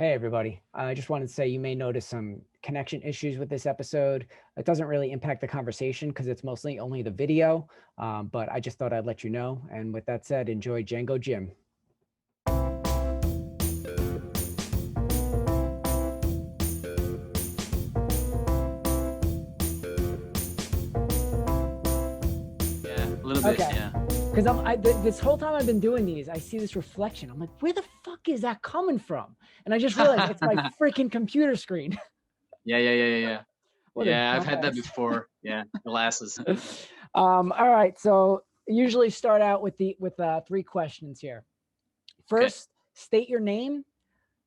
Hey, everybody. I just wanted to say you may notice some connection issues with this episode. It doesn't really impact the conversation because it's mostly only the video, but I just thought I'd let you know. And with that said, enjoy Jango Jim. Yeah, a little bit, Okay. yeah. Because this whole time I've been doing these, I see this reflection. I'm like, where the fuck is that coming from? And I just realized it's my freaking computer screen. Yeah. What a Yeah, I've had that dumbass. before. Yeah, glasses. All right. So usually start out with three questions here. Okay. First, state your name,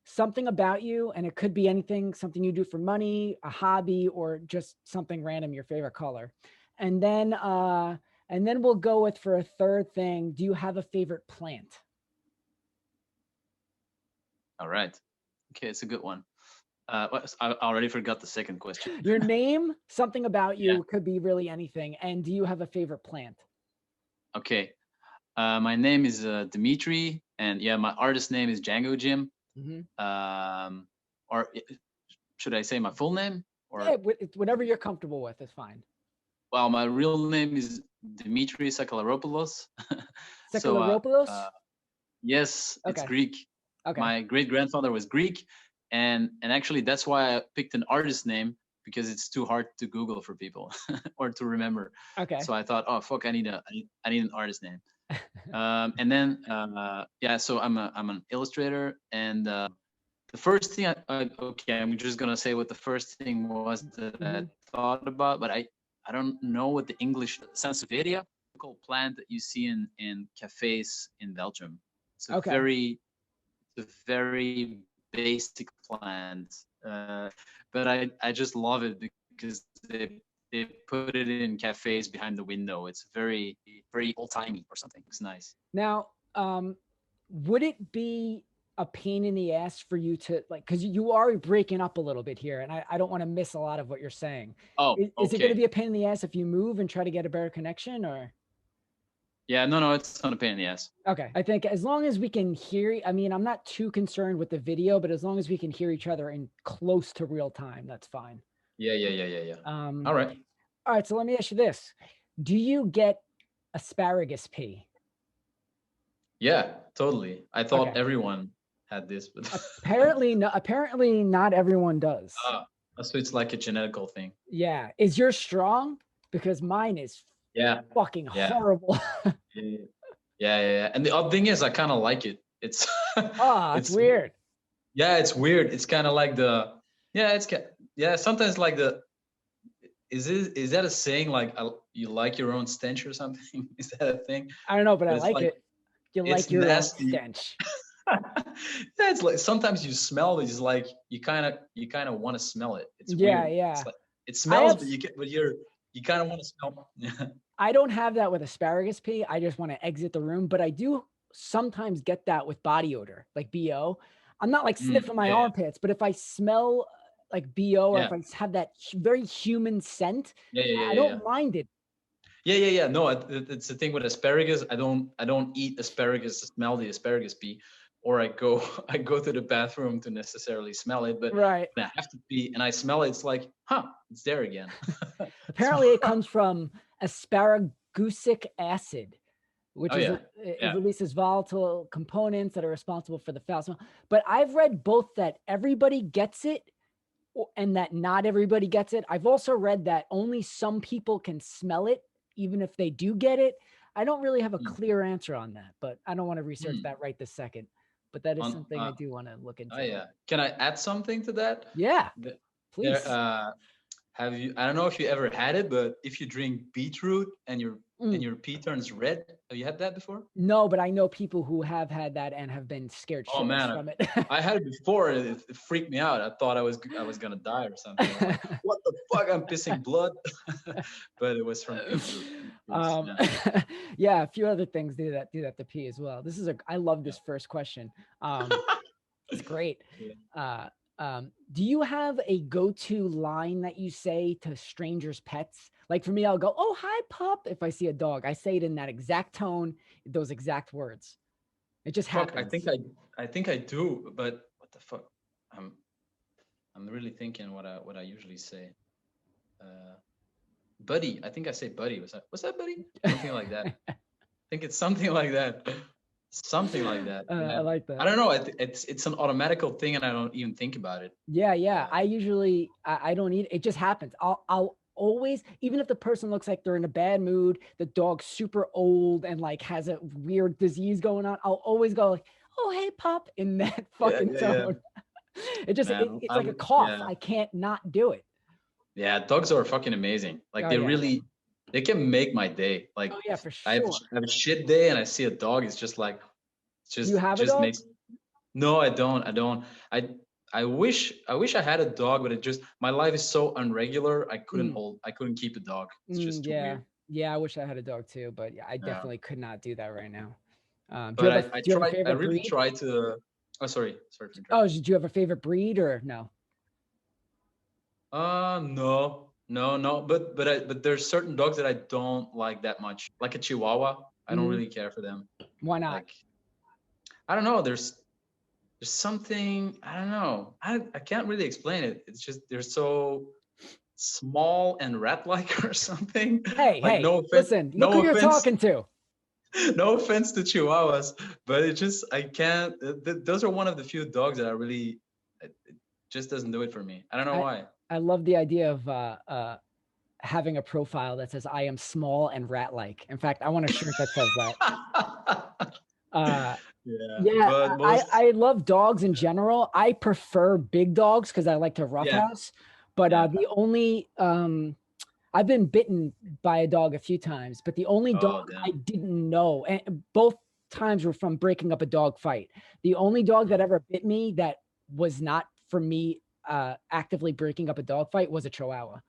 something about you, and it could be anything, something you do for money, a hobby, or just something random, your favorite color. And then we'll go with, for a third thing, do you have a favorite plant? All right. Okay, it's a good one. I already forgot the second question. Your name, something about Yeah. you, could be really anything. And do you have a favorite plant? Okay. My name is Dimitri, and yeah, my artist name is Jango Jim. Or should I say my full name? Or Yeah, whatever you're comfortable with is fine. well, my real name is Dimitri Sakalaropoulos. So Sakalaropoulos? yes, it's Okay. Greek. Okay. My great grandfather was Greek, and actually that's why I picked an artist name, because it's too hard to Google for people or to remember. Okay. So I thought, oh fuck, I need an artist name. And then yeah, so I'm an illustrator, and the first thing okay, I'm just gonna say what the first thing was that I thought about, but I don't know what the English sansevieria, plant that you see in cafes in Belgium. It's a Okay. very basic plant, but I just love it because they put it in cafes behind the window. It's very old timey or something. It's nice. Now, would it be a pain in the ass for you to, like, because you are breaking up a little bit here, and I don't want to miss a lot of what you're saying. Oh, Is it going to okay. be a pain in the ass if you move and try to get a better connection, or? Yeah, no, it's not a pain in the ass. Okay. I think as long as we can hear, I mean, I'm not too concerned with the video, but as long as we can hear each other in close to real time, that's fine. Yeah. Um, All right. all right. So let me ask you this. Do you get asparagus pee? Yeah, totally. I thought Okay. everyone had this, but Apparently, no, apparently not everyone does. so it's like a genetical thing. Yeah. Is yours strong? Because mine is Yeah, fucking yeah, horrible. yeah. And the odd thing is, I kind of like it. It's Oh, it's weird. Yeah, it's weird. It's kind of like yeah. Sometimes like is that a saying, like you like your own stench or something? Is that a thing? I don't know, but I But it's like like it. You it's like your own nasty. stench. Yeah, it's like sometimes you smell it. It's like you kind of want to smell it. It's Yeah, weird. yeah. It's like it smells, but you kind of want to smell. I don't have that with asparagus pee. I just want to exit the room, but I do sometimes get that with body odor, like BO. I'm not like sniffing my Yeah, armpits, but if I smell like BO, or yeah, if I have that very human scent, I yeah. don't mind it. Yeah. No, it's the thing with asparagus. I don't eat asparagus to smell the asparagus pee, or I go I go to the bathroom to necessarily smell it. But Right. when I have to pee and I smell it, it's like, it's there again. Apparently it comes from asparagusic acid, which Oh yeah, it yeah. releases volatile components that are responsible for the foul smell. But I've read both that everybody gets it and that not everybody gets it. I've also read that only some people can smell it, even if they do get it. I don't really have a clear answer on that, but I don't want to research that right this second. But that is something I do want to look into. Oh yeah. Can I add something to that? Yeah, please. Have you? I don't know if you ever had it, but if you drink beetroot and your pee turns red, have you had that before? No, but I know people who have had that and have been scared shitless from it. I had it before. It freaked me out. I thought I was gonna die or something. I'm like, what the fuck? I'm pissing blood. But it was from beetroot. Yeah, a few other things do that to pee as well. I love this first question. It's great. Do you have a go-to line that you say to strangers' pets? Like for me, I'll go, "Oh, hi, pup." If I see a dog, I say it in that exact tone, those exact words. It just happens. I think I do, but what the fuck? I'm I'm really thinking what I usually say. Buddy, I think I say buddy. What's that, buddy? Something like that. I think it's something like that. Something like that. I Yeah. like I that. don't know. It's an automatical thing, and I don't even think about it. Yeah, yeah. Uh, I usually I don't eat it. Just happens. I'll always, even if the person looks like they're in a bad mood, the dog's super old and like has a weird disease going on, I'll always go like, "Oh, hey, pup," in that yeah, fucking yeah, yeah. tone. Man, It's like a cough. yeah, I can't not do it. yeah. Dogs are fucking amazing. Like Oh they yeah. really, they can make my day. Like Oh yeah, if for I have, sure. I have a shit day and I see a dog, it's just like, Do you have a just dog? makes. No, I don't. I don't. I wish I had a dog, but it just my life is so unregular. Mm, I couldn't keep a dog. It's just too yeah. weird. Yeah, I wish I had a dog too, but yeah, I Yeah. definitely could not do that right now. But I Do you have a I favorite really breed? try to. Oh, sorry for Oh, interrupting. do you have a favorite breed or no? No, no, no. But there's certain dogs that I don't like that much. Like a Chihuahua, I don't Mhm. really care for them. Why not? Like I don't know. There's something I don't know. I can't really explain it. It's just they're so small and rat-like or something. Hey, Like hey, listen, look who no you're offense, talking to. no offense to Chihuahuas, but it just I can't. Those are one of the few dogs that I really. It just doesn't do it for me. I don't know I why. I love the idea of having a profile that says I am small and rat-like. In fact, I want a shirt that says that. Uh, Yeah, yeah, but most. I love dogs in general. I prefer big dogs because I like to Yeah, roughhouse. But yeah. the only I've been bitten by a dog a few times, but the only dog Oh I damn. didn't know, and both times were from breaking up a dog fight. The only dog that Mm. ever bit me that was not from me actively breaking up a dog fight was a Chihuahua.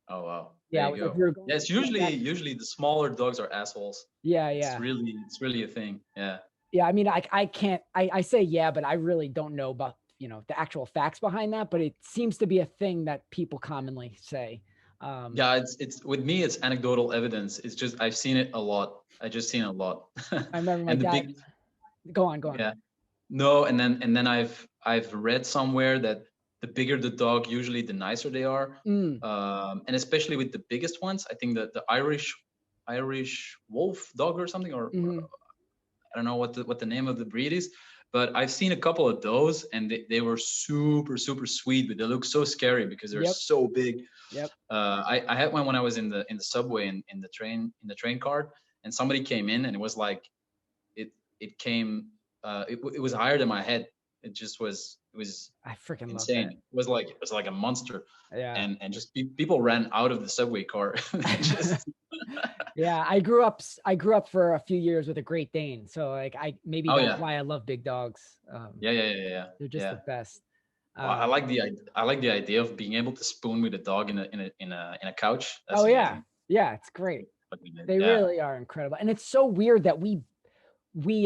Oh wow. There Yeah, I you was like, go. we were going Yeah, to it's the vet. usually the smaller dogs are assholes. Yeah, It's yeah. really a thing. Yeah. Yeah, I mean, I can't, I say yeah, but I really don't know about, the actual facts behind that, but it seems to be a thing that people commonly say. Um, Yeah, it's with me it's anecdotal evidence. It's just I've seen it a lot. I just seen it a lot. I remember my And the dad, big go on. yeah. No, and then I've read somewhere that the bigger the dog, usually the nicer they are. Mm, And especially with the biggest ones, I think that the Irish wolf dog or something, or hmm I don't know what the name of the breed is, but I've seen a couple of those, and they were super sweet, but they look so scary because they're Yep, so big. yep. I had one when I was in the subway in the train car, and somebody came in, and it was like it came it was higher than my head. It was I freaking love insane. that. It was like a monster, Yeah. and just people ran out of the subway car. Just Yeah, I grew up for a few years with a Great Dane, so like maybe oh that's yeah, why I love big dogs. yeah. They're just Yeah. the best. Well, I Um, like the idea of being able to spoon with a dog in a couch. oh That's yeah, amazing. yeah, it's great. They Yeah, really are incredible, and it's so weird that we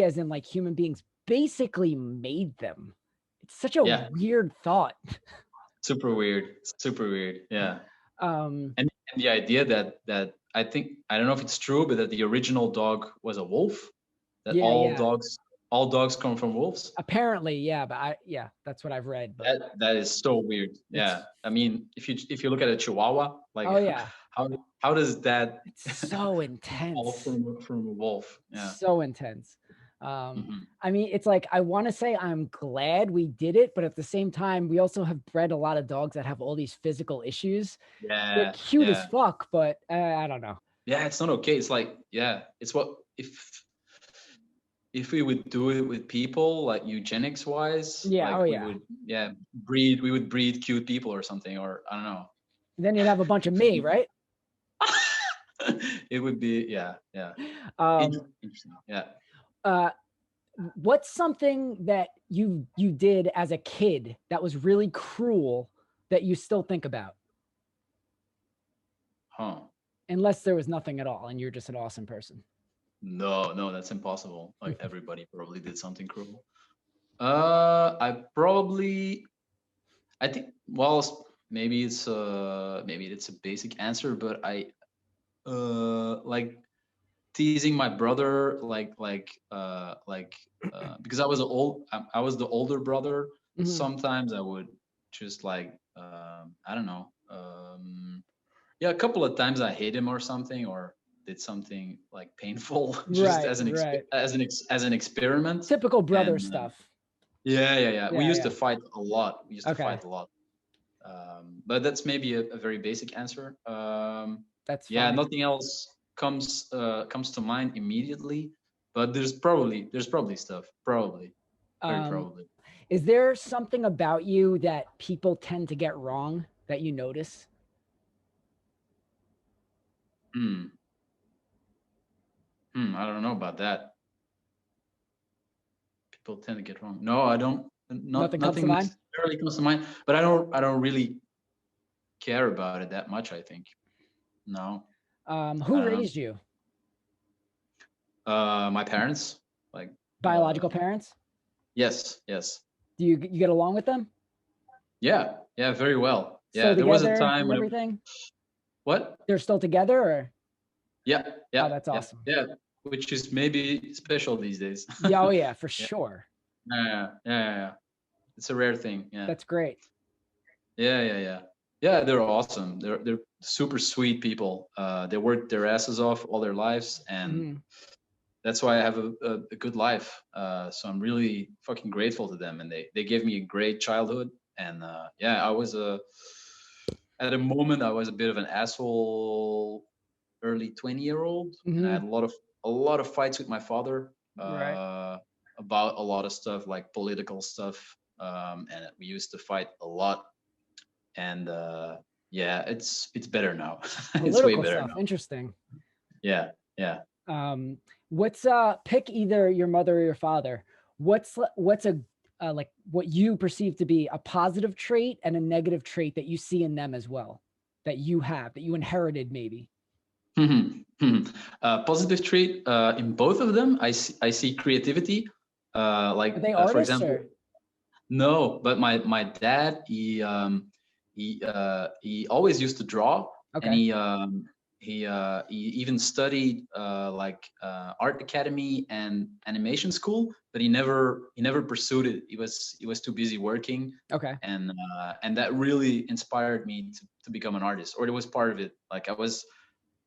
as in like human beings basically made them. It's such a yeah. weird thought. Super weird. Super weird. Yeah. Um, And the idea that I don't know if it's true, but that the original dog was a wolf. That yeah, yeah. all dogs come from wolves. Apparently, yeah, but yeah, that's what I've read. But That is so weird. it's Yeah. I mean, if you look at a Chihuahua, like oh yeah, how how does that it's so all intense. from a wolf? Yeah. So intense. Um, Hmm. I mean, it's like I want to say I'm glad we did it, but at the same time, we also have bred a lot of dogs that have all these physical issues. They're Yeah. cute as Yeah. fuck, but I don't know. Yeah. It's not okay. It's like yeah. It's what if we would do it with people like eugenics wise, Yeah, oh like we yeah. would breed cute people or something, or I don't know. Then you'd have a bunch of me, right? It would be yeah. Um, Interesting. Yeah. uh, what's something that you did as a kid that was really cruel that you still think about? Huh. Unless there was nothing at all and you're just an awesome person. No, that's impossible. Like everybody probably did something cruel. I think well maybe it's a basic answer, but I like teasing my brother because I was the older brother. sometimes I would just like, I don't know. Yeah, a couple of times I hit him or something, or did something like painful, just Right, as right. as an experiment. Typical brother And stuff. yeah. We Yeah, used to yeah. fight a lot. We used to Okay, fight a lot. But that's maybe a very basic answer. that's Yeah, fine. nothing else comes to mind immediately. But there's probably stuff. Probably, very Um, probably. is there something about you that people tend to get wrong that you notice? Hmm. I don't know about that. People tend to get wrong. No, I don't. Nothing comes to Nothing mind. necessarily comes to mind. But I don't really care about it that much. I think. No. Who Um, raised you? my parents. Like. Biological parents? Yes. Yes. Do you get along with them? Yeah. Yeah. Very well. Still Yeah. There was a together time and when everything? what? They're still together, or Yeah. oh, Yeah. that's Yeah. awesome. Yeah. Which is maybe special these days. Yeah, oh yeah, for Yeah. sure. Yeah. It's a rare thing. Yeah. That's great. Yeah. Yeah, they're awesome. They're super sweet people. They worked their asses off all their lives, and Mhm. that's why I have a good life. So I'm really fucking grateful to them, and they gave me a great childhood. And yeah, I was at a moment I was a bit of an asshole, early 20-year-old, and I had Mhm. a lot of fights with my father Right. about a lot of stuff like political stuff, and we used to fight a lot. And yeah, it's better now. It's way Political better stuff. now. Interesting. Yeah, yeah. What's pick either your mother or your father. What's a like what you perceive to be a positive trait and a negative trait that you see in them as well, that you have, that you inherited maybe? Positive trait in both of them. I see creativity. Are Like they for artists example, or no, but my dad he always used to draw, and okay. he even studied art academy and animation school, but he never pursued it. He was too busy working, Okay. and that really inspired me to become an artist, or it was part of it. Like I was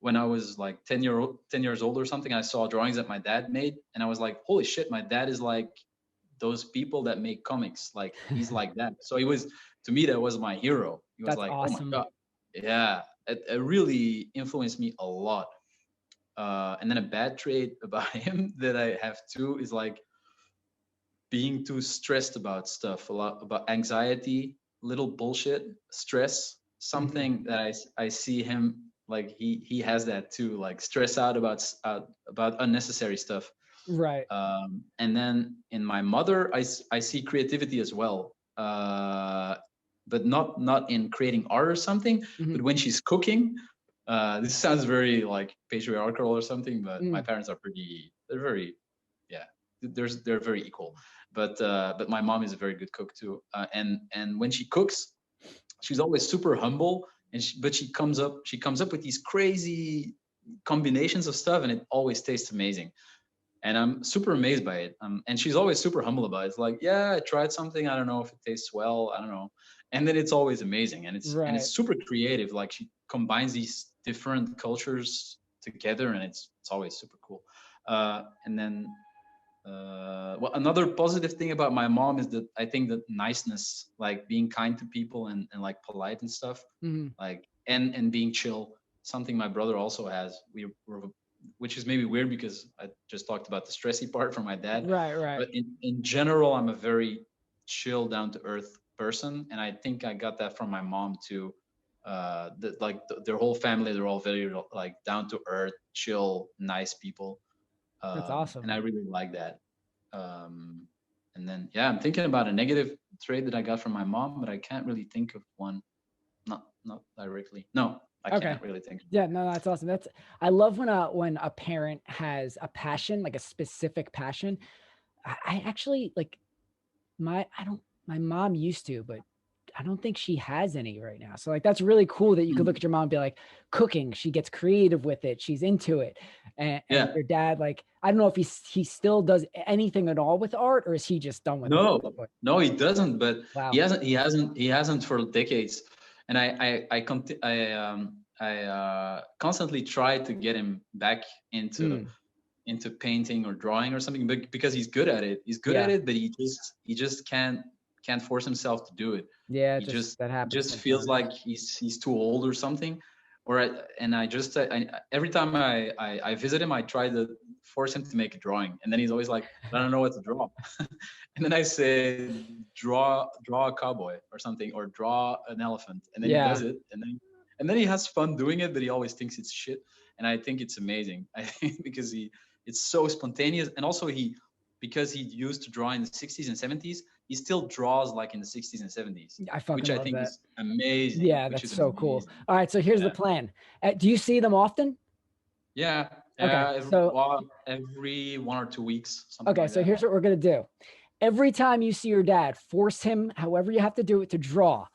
when I was like 10 years old or something, I saw drawings that my dad made, and I was like, holy shit, my dad is like those people that make comics. Like he's like that. So he was, to me, that was my hero. He was That's like, oh my awesome. god, yeah. It really influenced me a lot. And then a bad trait about him that I have too is like being too stressed about stuff, a lot about anxiety, little bullshit, stress, Mhm. something that I see him like he has that too, like stress out about unnecessary stuff. Right. And then in my mother, I see creativity as well, but not in creating art or something, Mhm. but when she's cooking. This sounds very like patriarchal or something, but my Mhm. parents are they're very, yeah, they're very equal. But my mom is a very good cook too, and when she cooks, she's always super humble, and but she comes up with these crazy combinations of stuff, and it always tastes amazing, and I'm super amazed by it. And she's always super humble about it. It's like, yeah, I tried something. I don't know if it tastes well. I don't know. And then it's always amazing, and Right. it's super creative. Like she combines these different cultures together, and it's always super cool. And then, well, another positive thing about my mom is that I think that niceness, like being kind to people and like polite and stuff, Mhm. like and being chill, something my brother also has. We're which is maybe weird because I just talked about the stressy part from my dad. Right, right. But in general, I'm a very chill, down to earth person, and I think I got that from my mom too. Their whole family, they're all very like down to earth, chill, nice people, That's and awesome. I really like that. Um, and then yeah, I'm thinking about a negative trait that I got from my mom, but I can't really think of one. Not directly. No, I Okay. can't really think. Yeah, no, that's awesome. That's I love when a parent has a passion, like a specific passion. I actually like my I don't my mom used to, but I don't think she has any right now. So like, that's really cool that you could look at your mom and be like, cooking, she gets creative with it. She's into it. And Yeah. your dad, like, I don't know if he still does anything at all with art, or is he just done with it? No, he doesn't. But Wow. he hasn't for decades. And I constantly try to get him back into painting or drawing or something, but because he's good at it. He's good at it, but he just can't force himself to do it. Yeah, He just that happens. Just feels like he's too old or something. Every time I visit him, I try to force him to make a drawing, and then he's always like, I don't know what to draw. And then I say, draw a cowboy or something, or draw an elephant, and then he does it, and then he has fun doing it, but he always thinks it's shit. And I think it's amazing. I think because it's so spontaneous, and also because he used to draw in the 60s and 70s, he still draws like in the 60s and 70s, which I think is amazing. Yeah, that's so cool. All right, so here's the plan. Do you see them often? Yeah. Okay. Every 1 or 2 weeks. Okay, so here's what we're gonna do. Every time you see your dad, force him, however you have to do it, to draw.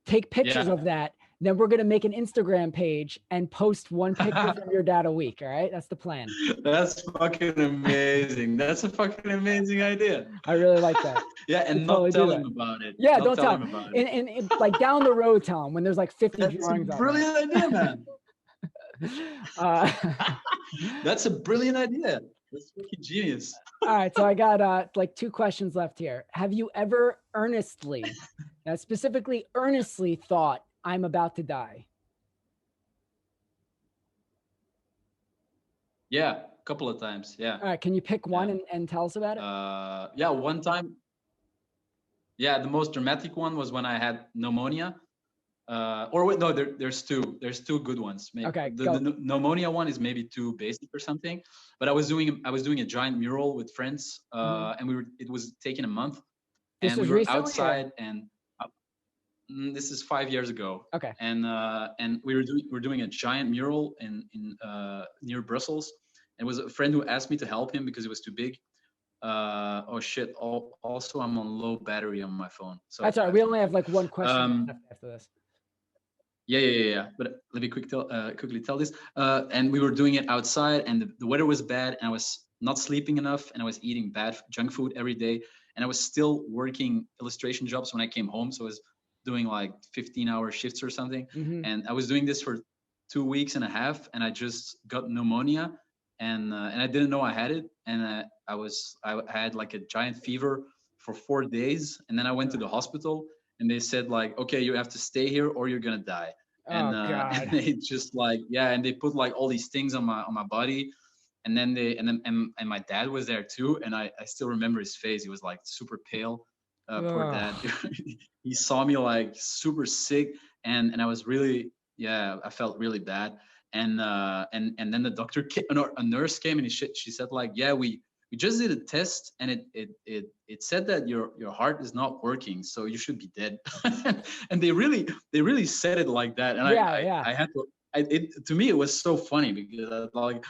Take pictures of that. Then we're gonna make an Instagram page and post one picture from your dad a week. All right, that's the plan. That's fucking amazing. That's a fucking amazing idea. I really like that. Yeah, and not tell him about it. Yeah, don't tell him about it. And like down the road, tell him when there's like 50 drawings. That's a brilliant idea, man. That's a brilliant idea. That's fucking genius. All right, so I got like 2 questions left here. Have you ever specifically earnestly thought, I'm about to die? Yeah, a couple of times. Yeah. All right, can you pick one and tell us about it? Yeah, one time. Yeah, the most dramatic one was when I had pneumonia. There's two. There's 2 good ones. Maybe. Okay. The pneumonia one is maybe too basic or something. But I was doing a giant mural with friends, and it was taking a month. This and was we were recently, outside, and this is 5 years ago. Okay. And we were doing a giant mural in near Brussels. It was a friend who asked me to help him because it was too big. Oh shit! Also, I'm on low battery on my phone. So that's all right. We only have like one question after this. Yeah. But let me quickly tell this. And we were doing it outside, and the weather was bad, and I was not sleeping enough, and I was eating bad junk food every day, and I was still working illustration jobs when I came home. So I was doing like 15-hour shifts or something, and I was doing this for 2 weeks and a half, and I just got pneumonia, and I didn't know I had it, and I had like a giant fever for 4 days, and then I went to the hospital, and they said like, okay, you have to stay here or you're gonna die. And they just like, and they put like all these things on my body, and then my dad was there too, and I still remember his face. He was like super pale. Poor dad. He saw me like super sick, and I was really, I felt really bad. And then the doctor a nurse came, and she said like, we just did a test, and it said that your heart is not working, so you should be dead. And they really said it like that, and I had to. To me, it was so funny because like,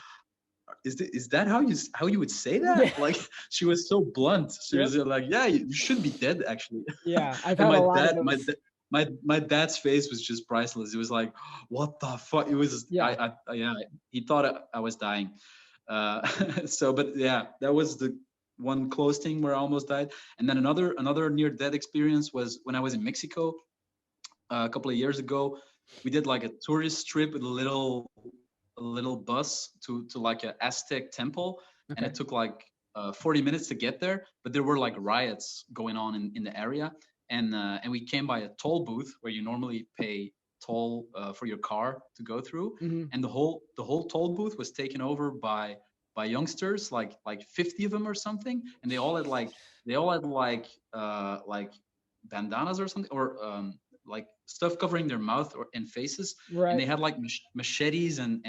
is that how you would say that? Yeah. Like, she was so blunt. She was like, you should be dead actually. Yeah, I've had a lot of those. My dad's face was just priceless. It was like, what the fuck? It was he thought I was dying. That was the one close thing where I almost died. And then another near death experience was when I was in Mexico a couple of years ago. We did like a tourist trip with a little bus to like an Aztec temple, and it took like 40 minutes to get there, but there were like riots going on in the area, and we came by a toll booth where you normally pay toll for your car to go through, and the whole toll booth was taken over by youngsters, like 50 of them or something, and they all had like bandanas or something, or like stuff covering their mouth and faces, and they had like machetes and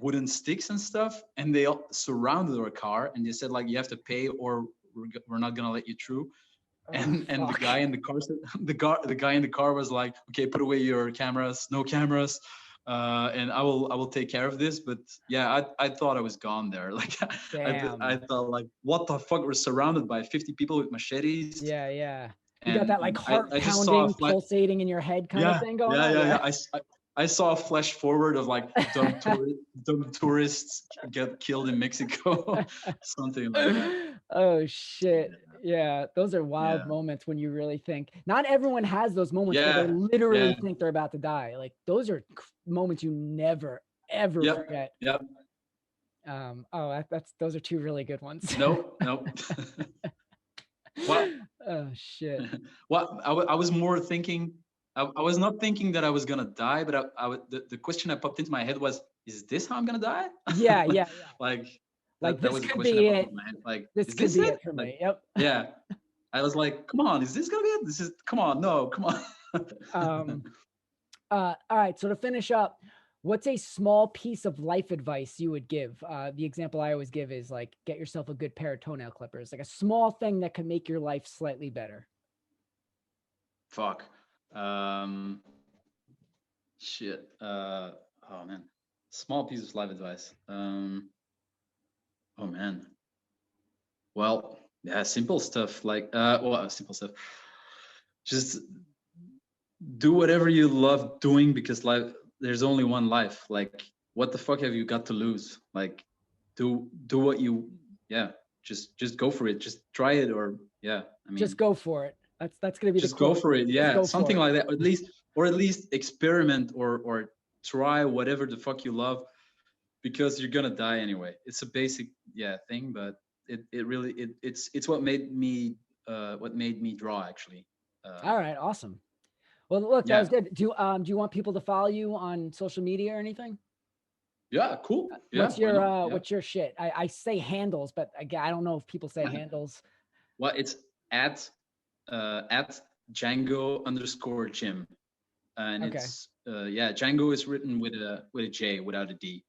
wooden sticks and stuff, and they all surrounded our car, and they said like, you have to pay or we're not gonna let you through. And the guy in the car said, the guy in the car was like, okay, put away your cameras, no cameras, and I will take care of this. But I thought I was gone there. Like, I thought like, what the fuck? We're surrounded by 50 people with machetes. Yeah. You got that like heart I just saw a pounding, pulsating in your head kind of thing going on. Yeah. I saw a flash forward of like dumb tourists get killed in Mexico, something like that. Oh shit. Yeah, those are wild moments when you really think. Not everyone has those moments where they literally think they're about to die. Like those are moments you never ever forget. Yep. Those are two really good ones. Nope. What? Oh shit. Well, I was more thinking. I was not thinking that I was gonna die, but the question that popped into my head was, "Is this how I'm gonna die?" Yeah. Like Like that this was the could question be that it. popped in my head. Like, This is could this be it? it for me. Like, Yep. yeah. I was like, come on, is this gonna be it? This is, come on, no, come on. All right. So to finish up, what's a small piece of life advice you would give? The example I always give is like, get yourself a good pair of toenail clippers, like a small thing that can make your life slightly better. Fuck. Shit. Oh man. Small piece of life advice. Oh man. Well, yeah, simple stuff like simple stuff. Just do whatever you love doing, because there's only one life. Like, what the fuck have you got to lose? Like, do what you just go for it. Just try it, or I mean, just go for it. That's gonna be just the go quote. for it. Yeah, something it. like that. Or at least experiment or try whatever the fuck you love, because you're gonna die anyway. It's a basic thing, but it's what made me draw, actually. All right, awesome. Well, look, that was good. Do you want people to follow you on social media or anything? Yeah, cool. Yeah, what's your shit? I say handles, but I don't know if people say handles. Well, it's at Jango_Jim, and it's Jango is written with a J, without a D.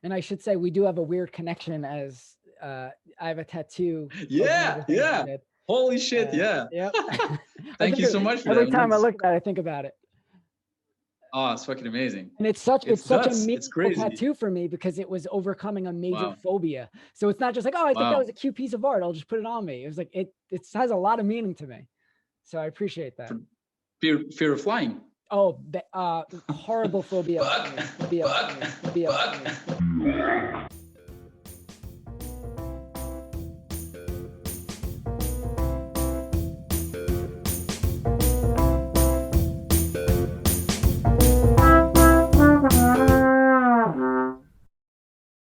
And I should say we do have a weird connection, as I have a tattoo. Yeah. Holy shit! Yep. Thank you so much for every that. time I look at it, I think about it. Oh, it's fucking amazing. And it's such a meaningful crazy tattoo for me, because it was overcoming a major phobia. So it's not just like, oh, I think that was a cute piece of art, I'll just put it on me. It was like, it has a lot of meaning to me. So I appreciate that. Fear of flying. Oh, horrible phobia. Fuck.